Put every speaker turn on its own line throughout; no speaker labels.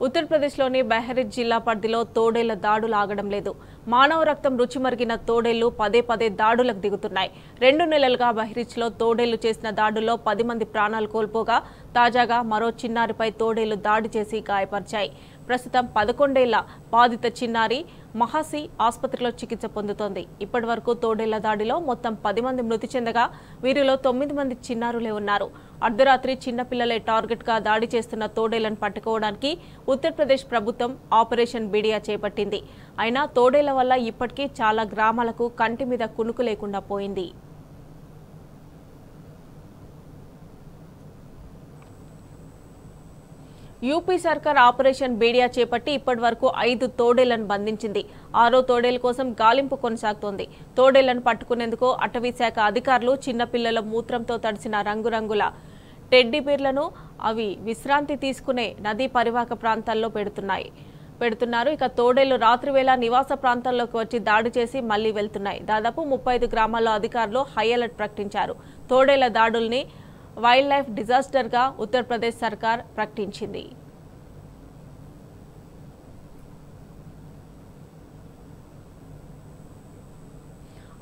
ఉత్తరప్రదేశ్లోని బహ్రైచ్ జిల్లా పరిధిలో తోడేళ్ల దాడులు ఆగడం లేదు. మానవ రక్తం రుచిమరిగిన తోడేళ్లు పదే పదే దాడులకు దిగుతున్నాయి. 2 నెలలుగా బహ్రైచ్లో తోడేళ్లు చేసిన దాడుల్లో 10 మంది ప్రాణాలు కోల్పోగా తాజాగా మరో చిన్నారిపై తోడేళ్లు దాడి చేసి గాయపరిచాయి. ప్రస్తుతం 11 ఏళ్ల బాధిత చిన్నారి మహాసి ఆసుపత్రిలో చికిత్స పొందుతోంది. ఇప్పటివరకు తోడేళ్ల దాడిలో మొత్తం 10 మంది మృతి చెందగా వీరిలో 9 మంది చిన్నారులే ఉన్నారు. అర్ధరాత్రి చిన్నపిల్లలే టార్గెట్గా దాడి చేస్తున్న తోడేళ్లను పట్టుకోవడానికి ఉత్తరప్రదేశ్ ప్రభుత్వం ఆపరేషన్ బిడియా చేపట్టింది. అయినా తోడేళ్ల వల్ల ఇప్పటికీ చాలా గ్రామాలకు కంటి మీద కునుకు లేకుండా పోయింది. యూపీ సర్కార్ ఆపరేషన్ బేడియా చేపట్టి ఇప్పటివరకు 5 తోడేళ్లను బంధించింది. 6వ తోడేళ్ల కోసం గాలింపు కొనసాగుతోంది. తోడేళ్లను పట్టుకునేందుకు అటవీ శాఖ అధికారులు చిన్నపిల్లల మూత్రంతో తడిసిన రంగురంగుల టెడ్డీబేర్లను అవి విశ్రాంతి తీసుకునే నదీ పరివాహక ప్రాంతాల్లో పెడుతున్నారు. ఇక తోడేళ్లు రాత్రివేళ నివాస ప్రాంతాల్లోకి వచ్చి దాడి చేసి మళ్లీ వెళ్తున్నాయి. దాదాపు 35 గ్రామాల్లో అధికారులు హై అలర్ట్ ప్రకటించారు. తోడేళ్ల దాడుల్ని వైల్డ్ లైఫ్ డిజాస్టర్గా ఉత్తరప్రదేశ్ సర్కార్ ప్రకటించింది.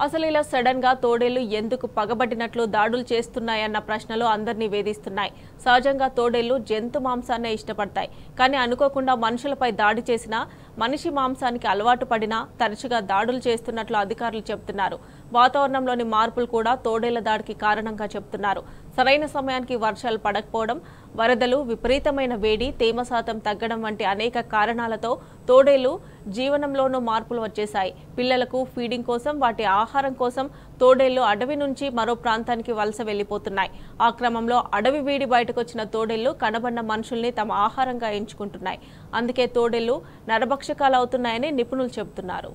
అసలు ఇలా సడన్ గా తోడేళ్లు ఎందుకు పగబట్టినట్లు దాడులు చేస్తున్నాయన్న ప్రశ్నలు అందరినీ వేధిస్తున్నాయి. సహజంగా తోడేళ్లు జంతు మాంసాన్నే ఇష్టపడతాయి. కానీ అనుకోకుండా మనుషులపై దాడి చేసినా, మనిషి మాంసానికి అలవాటు పడినా తరచుగా దాడులు చేస్తున్నట్లు అధికారులు చెబుతున్నారు. వాతావరణంలోని మార్పులు కూడా తోడేళ్ల దాడికి కారణంగా చెబుతున్నారు. సరైన సమయానికి వర్షాలు పడకపోవడం, వరదలు, విపరీతమైన వేడి, తేమ శాతం తగ్గడం వంటి అనేక కారణాలతో తోడేళ్లు జీవనంలోనూ మార్పులు వచ్చేశాయి. పిల్లలకు ఫీడింగ్ కోసం, వాటి ఆహారం కోసం తోడేళ్లు అడవి నుంచి మరో ప్రాంతానికి వలస వెళ్లిపోతున్నాయి. ఆ క్రమంలో అడవి వీడి బయటకొచ్చిన తోడేళ్లు కనబడిన మనుషుల్ని తమ ఆహారంగా ఎంచుకుంటున్నాయి. అందుకే తోడేళ్లు నరభక్షకాలు అవుతున్నాయని నిపుణులు చెబుతున్నారు.